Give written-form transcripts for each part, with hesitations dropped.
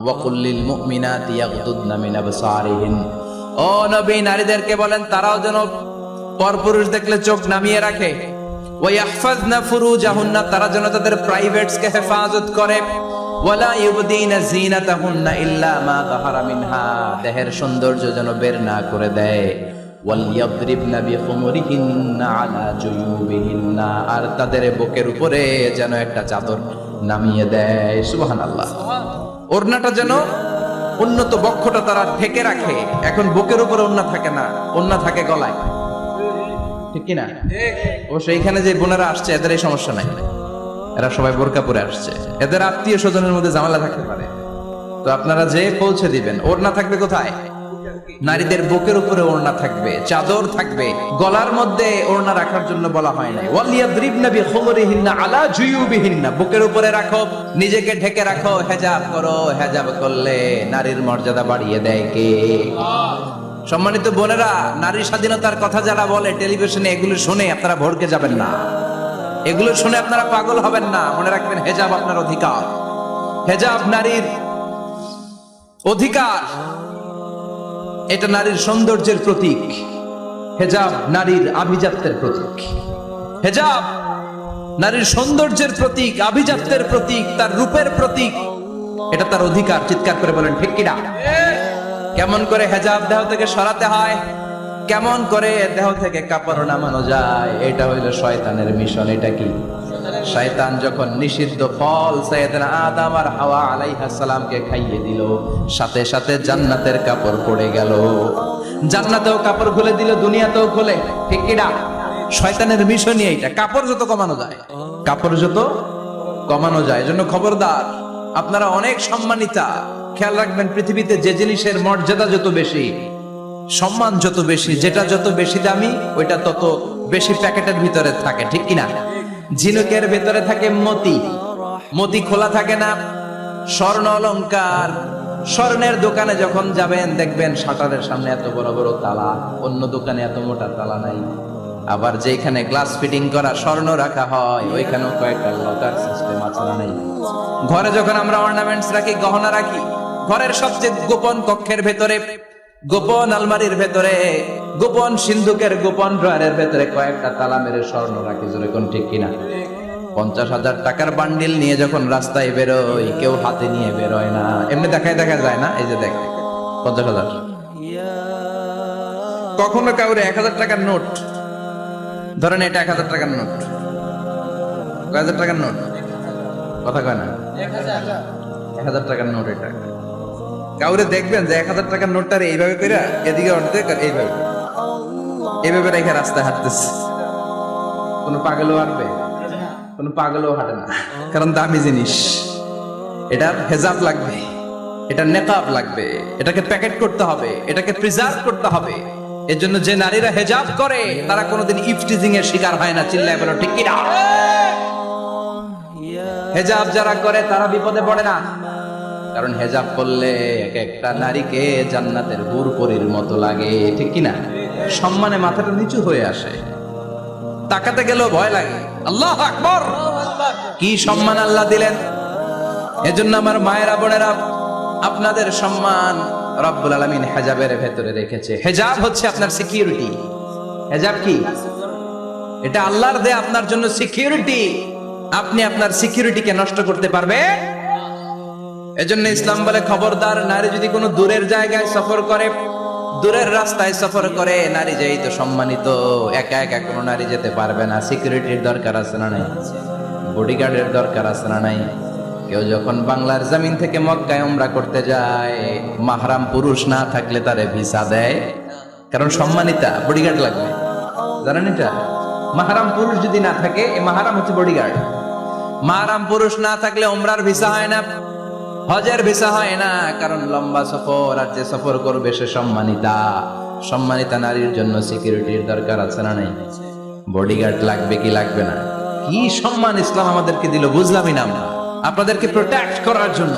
ওয়াকুল্লিল মুমিনাতি ইয়াগদুদনা মিন আবসারিহিন। ও নবী, নারীদেরকে বলেন তারাও যেন পরপুরুষ দেখলে চোখ নামিয়ে রাখে। ওয়া ইয়াহফাজনা ফুরুজাহুন্না, তারা যেন তাদের প্রাইভেটসকে হেফাজত করে। ওয়ালা ইউবদিনা যিনাতাহুন্না ইল্লা মা যাহারা মিনহা, দেহের সৌন্দর্য যেন বের না করে দেয়। ওয়াল ইয়াদরিবনা বিখুমুরিহিন্না আলা জুয়ুবিহিন্না, আর তাদের বুকের উপরে যেন একটা চাদর নামিয়ে দেয়। সুবহানাল্লাহ। ওড়নাটা যেন উন্নত বক্ষটা তারা ঢেকে রাখে। এখন বুকের উপরে ওড়না থাকে না, ওড়না থাকে গলায়, ঠিক কিনা? অবশ্য এইখানে যে বোনেরা আসছে এদের এই সমস্যা নাই, এরা সবাই বোরকা পরে আসছে। এদের আত্মীয় স্বজনের মধ্যে ঝামেলা থাকতে পারে, তো আপনারা যে পৌঁছে দিবেন। ওড়না থাকবে কোথায়? নারীদের বুকের উপরে ওড়না থাকবে, চাদর থাকবে, গলার মধ্যে ওড়না রাখার জন্য বলা হয় না। ওয়ালিয়াদরিবনা বিখুমুরিহিন্না আলা জুয়ুবিহিন্না, বুকের উপরে রাখো, নিজেকে ঢেকে রাখো, হেজাব করো। হেজাব করলে নারীর মর্যাদা বাড়িয়ে দেয় কে? সম্মানিত বোনেরা, নারী স্বাধীনতার কথা যারা বলে টেলিভিশনে, এগুলো শুনে আপনারা ভড়কে যাবেন না, এগুলো শুনে আপনারা পাগল হবেন না। মনে রাখবেন, হেজাব আপনার অধিকার, হেজাব নারীর অধিকার, এটা নারীর সৌন্দর্যের প্রতীক। হেজাব নারীর আভিজাত্যের প্রতীক। হেজাব নারীর সৌন্দর্যের প্রতীক, আভিজাত্যের প্রতীক, তার রূপের প্রতীক। এটা তার অধিকার। চিৎকার করে বলেন ঠিক কিনা? কেমন করে হেজাব দেহ থেকে সরাতে হয়, কেমন করে দেহ থেকে কাপড় নামানো যায়, এটা হইল শয়তানের মিশন। এটা কি? শয়তান যখন নিষিদ্ধ ফল সাইয়েদনা আদম আর হাওয়া আলাইহিস সালামকে খাইয়ে দিল, সাথে সাথে জান্নাতের কাপড় পড়ে গেল। জান্নাতেও কাপড় খুলে দিল, দুনিয়াতেও খুলে, ঠিক কি না? শয়তানের মিশনই এইটা। কাপড় যত কমানো যায়, কাপড় যত কমানো যায়। এজন্য খবরদার, আপনারা অনেক সম্মানিতা। খেয়াল রাখবেন, পৃথিবীতে যে জিনিসের মর্যাদা যত বেশি, সম্মান যত বেশি, যেটা যত বেশি দামি, ওইটা তত বেশি প্যাকেটের ভিতরে থাকে, ঠিক কিনা? ঝিনুকের ভেতরে থাকে মতি, মতি খোলা থাকে না। স্বর্ণ অলংকার, স্বর্ণের দোকানে যখন যাবেন দেখবেন শাটারের সামনে এত বড় বড় তালা, অন্য দোকানে এত মোটা তালা নাই। আবার যেখানে গ্লাস ফিটিং করা স্বর্ণ রাখা হয়, ওইখানেও কয়েকটা লকার সিস্টেম আছে না নাই? ঘরে যখন আমরা অর্নামেন্টস রাখি, গহনা রাখি, ঘরের সবচেয়ে গোপন কক্ষের ভেতরে, গোপন আলমারির ভেতরে, গোপন সিন্ধুকের গোপন ড্রয়ারের ভেতরে কয়েকটা তালা মেরে স্বর্ণ রাখি। জোরে কোন ঠিক কিনা? 50,000 টাকার বান্ডিল নিয়ে যখন রাস্তায় বেরোয়, কেউ হাতে নিয়ে বেরোয় না, এমনি দেখা যায় না। এই যে দেখ, 50,000। কখনো কাউরে 1,000 টাকার নোট ধরেন, এটা 1,000 টাকার নোট, 1,000 টাকার নোট, কথা কয় না, 1,000 টাকার নোট। এটা কাউরে দেখবেন যে 1,000 টাকার নোটটারে এইভাবে করে এদিকে অর্ধেক আর এইভাবে এইভাবে রেখে রাস্তায় হাঁটতেছে। কোন পাগলও হাঁটবে? কোন পাগলও হাঁটে না, কারণ দামি জিনিস। এটার হেজাব লাগবে, এটার নেকাব লাগবে, এটাকে প্যাকেট করতে হবে, এটাকে প্রিজার্ভ করতে হবে। এর জন্য যে নারীরা হেজাব করে তারা কোনোদিন ইফটিজিং এর শিকার হয় না। চিল্লায় বলো ঠিক কিনা? হেজাব যারা করে তারা বিপদে পড়ে না, কারণ হেজাব করলে এক একটা নারীকে জান্নাতের হুরপরীর মতো লাগে, ঠিক কিনা? সম্মানে মাথাটা নিচু হয়ে আসে, তাকাতে গেলেও ভয় লাগে। আল্লাহু আকবার, কি সম্মান আল্লাহ দিলেন! এজন্য আমার মায়েরা বোনেরা, আপনাদের সম্মান রব্বুল আলামিন হেজাবের ভেতরে রেখেছে। হেজাব হচ্ছে আপনার সিকিউরিটি। হেজাব কি? এটা আল্লাহর দেয়া আপনার জন্য সিকিউরিটি। আপনি আপনার সিকিউরিটিকে নষ্ট করতে পারবেন? এজন্য ইসলাম বলে, খবরদার, নারী যদি কোনো দূরের জায়গায় সফর করে, দূরের রাস্তায় সফর করে, নারী যেই তো সম্মানিত, একা একা কোনো নারী যেতে পারবে না। সিকিউরিটির দরকার আছে না নাই? বডিগার্ডের দরকার আছে না নাই? কেউ যখন বাংলার জমিন থেকে মক্কায় উমরা করতে যায়, মাহরাম পুরুষ না থাকলে তারে ভিসা দেয়, কারণ সম্মানিতা, বডিগার্ড লাগবে। জানেন এটা? মাহরাম পুরুষ যদি না থাকে, এই মাহরাম হচ্ছে বডিগার্ড। মাহরাম পুরুষ না থাকলে উমরার ভিসা হয় না, হজের ভিসা হয় না, কারণ লম্বা সফর, আর যে সফর করবে সে সম্মানিতা। সম্মানিতা নারীর জন্য সিকিউরিটির দরকার আছে না নাই? বডিগার্ড লাগবে কি লাগবে না? কি সম্মান ইসলাম আমাদেরকে দিল, বুঝলামই না আমরা। আপনাদেরকে প্রোটেক্ট করার জন্য,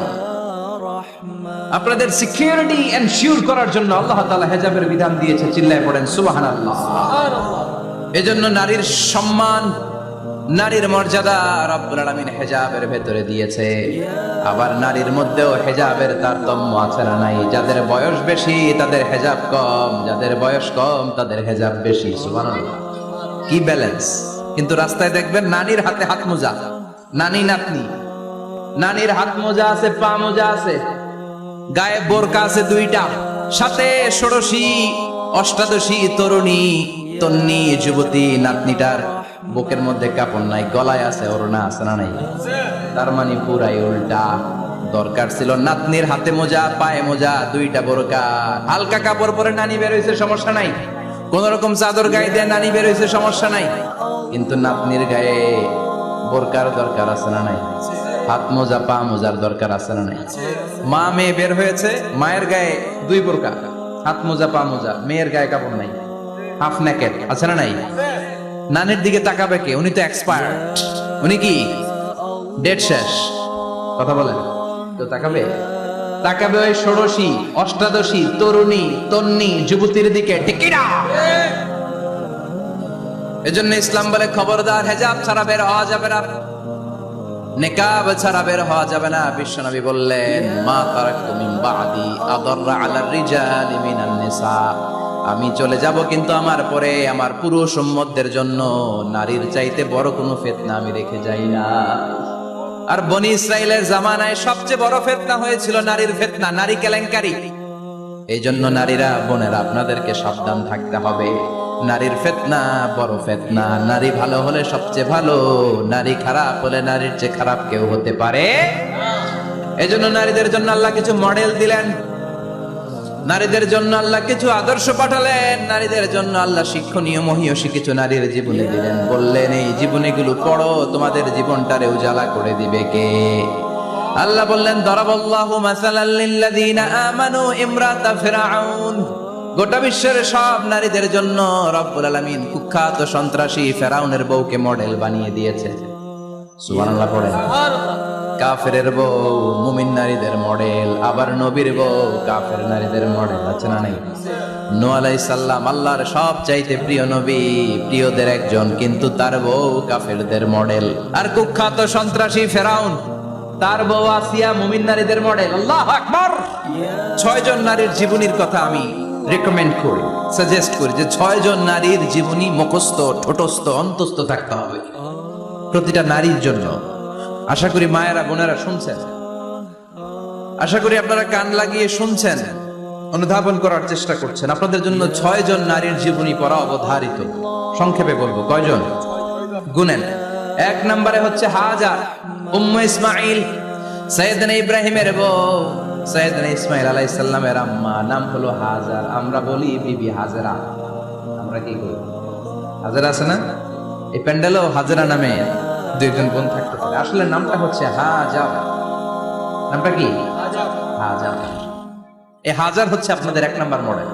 আপনাদের সিকিউরিটি এনশিওর করার জন্য আল্লাহ তাআলা হেজাবের বিধান দিয়েছে। চিল্লায় পড়েন সুবহানাল্লাহ। এজন্য নারীর সম্মান, নারীর মর্যাদা রব্বুল আলামিন হেজাবের ভেতরে দিয়েছে। আবার নারীর মধ্যেও হেজাবের তারতম্য আছে না নাই? যাদের বয়স বেশি তাদের হেজাব কম, যাদের বয়স কম তাদের হেজাব বেশি। সুবহানাল্লাহ, কি ব্যালেন্স! কিন্তু রাস্তায় দেখবেন নানির হাতে হাত মোজা, নানি নাতনি, নানির হাত মোজা আছে, পা মোজা আছে, গায়ে বোরকা আছে দুইটা, সাথে ষোড়শী অষ্টাদশী তরুণী তন্নি যুবতী নাতনিটার বুকের মধ্যে কাপড় নাই, গলায় আছে ওড়না, আছে না নাই? তার মানে পুরাই উল্টা। দরকার ছিল নাতনির হাতে মোজা, পায়ে মোজা, দুইটা বোরকা, হালকা কাপড় পরে নানি বের হইছে, সমস্যা নাই। কোন রকম চাদর গায়ে দিয়ে নানি বের হইছে, সমস্যা নাই। কিন্তু নাতনির গায়ে বোরকার দরকার আছে না নাই? হাত মোজা পা মোজার দরকার আছে না নাই? মা মেয়ে বের হয়েছে, মায়ের গায়ে দুই বোরকা, হাত মোজা পা মোজা, মেয়ের গায়ে কাপড় নাই, হাফ নেকেড, আছে না নাই? নানির দিকে তাকাবে কে? উনি তো এক্সপায়ার্ড, উনি কি ডেট শেষ, কথা বলেন তো। তাকাবে তাকাবে ওই ষোড়শী অষ্টাদশী তরুণী তন্নি যুবতীর দিকে, ঠিক কি না? এজন্য ইসলাম বলে খবরদার, হেজাব ছাড়া বের হওয়া যাবে না, নিকাব ছাড়া বের হওয়া যাবে না। বিশ্বনবী বললেন, মা তারাকতু মিন বাদি আদাররা আলার রিজালি মিনান নিসা, আমি চলে যাব কিন্তু আমার পরে আমার পুরুষ উম্মতদের জন্য নারীর চাইতে বড় কোনো ফিতনা আমি রেখে যাই না। আর বনি ইসরাইলের জামানায় সবচেয়ে বড় ফিতনা হয়েছিল নারীর ফিতনা, নারী কেলেঙ্কারি। এই জন্য নারীরা, বোনেরা, আপনাদেরকে সাবধান থাকতে হবে। নারীর ফিতনা বড় ফিতনা। নারী ভালো হলে সবচেয়ে ভালো, নারী খারাপ হলে নারীর চেয়ে খারাপ কেউ হতে পারে। এই জন্য নারীদের জন্য আল্লাহ কিছু মডেল দিলেন, নারীদের জন্য আল্লাহ কিছু আদর্শ পাঠালেন, নারীদের জন্য আল্লাহ শিক্ষণীয় মহীয়সী কিছু নারীর জীবনী দিলেন। বললেন, এই জীবনীগুলো পড়ো, তোমাদের জীবনটারে উজালা করে দিবে কে? আল্লাহ বললেন, দরাবাল্লাহু মাসালাল লিল্লাযীনা আমানু ইমরাতা ফিরআউন। গোটা বিশ্বের সব নারীদের জন্য রব্বুল আলামিন কুখ্যাত সন্ত্রাসী ফেরাউনের বউকে মডেল বানিয়ে দিয়েছে। সুবহানাল্লাহ পড়েন। কাফেরের বউ মুমিন নারীদের মডেল, আবার নবীর বউ কাফের নারীদের মডেল, আছে না নাই? নূহ আলাইহিস সালাম আল্লাহর সব চাইতে প্রিয় নবী, প্রিয়দের একজন, কিন্তু তার বউ কাফেরদের মডেল। আর কুখ্যাত সন্ত্রাসী ফেরাউন, তার বউ আসিয়া মুমিন নারীদের মডেল। আল্লাহু আকবার। 6 জন নারীর জীবনীর কথা আমি রেকমেন্ড করি, সাজেস্ট করি যে 6 জন নারীর জীবনী মুখস্থ, ঠোঁটস্থ, অন্তস্থ থাকতে হবে প্রতিটা নারীর জন্য। আশা করি মায়েরা বোনেরা শুনছেন, আশা করি আপনারা কান লাগিয়ে শুনছেন, অনুধাবন করার চেষ্টা করছেন। আপনাদের জন্য 6 জন নারীর জীবনী পড়া অবধারিত। সংক্ষেপে বলবো, কয়জন গুনেন। 1 নম্বরে হচ্ছে হাজার, উম্মে ইসমাঈল, সাইয়েদনা ইব্রাহিমের বউ, সাইয়েদনা ইসমাঈল আলাইহিস সালামের আম্মা, নাম হলো হাজার। আমরা বলি বিবি হাজেরা, আমরা কি করি? হাজেরা আছে না? এই প্যান্ডেলেও হাজেরা নামে 2 বোন থাকতে পারে। আসলে নামটা হচ্ছে হাজার। নামটা কি? হাজার। এই হাজার হচ্ছে আপনাদের 1 নাম্বার মডেল।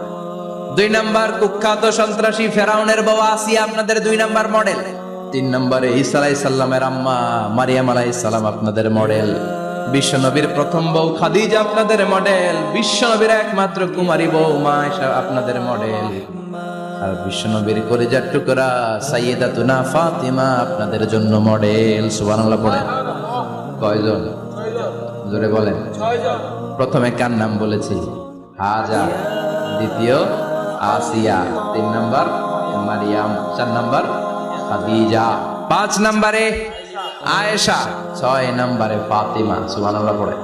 2 নাম্বার কুখ্যাত সন্ত্রাসী ফেরাউনের বউ আসিয়া আপনাদের 2 নাম্বার মডেল। 3 নম্বরে ঈসা আলাইহিস সালামের আম্মা মারিয়াম আলাইহিস সালাম আপনাদের মডেল। বিশ্বনবীর প্রথম বউ খাদিজা আপনাদের মডেল। বিশ্বনবীর একমাত্র কুমারী বউ মা আয়েশা আপনাদের মডেল। আর বিশ্বনবীর কলিজার টুকরা সাইয়্যিদাতুনা ফাতিমা আপনাদের জন্য মডেল। সুবহানাল্লাহ পড়েন। কয়জন? জোরে বলেন। 6 জন। প্রথমে কার নাম বলেছি? হাজার, দ্বিতীয় আসিয়া, 3 নাম্বার মারিয়াম, 4 নাম্বার খাদিজা, 5 নম্বরে আয়েশা, 6 নম্বরে ফাতিমা। সুবহানাল্লাহ পড়ে।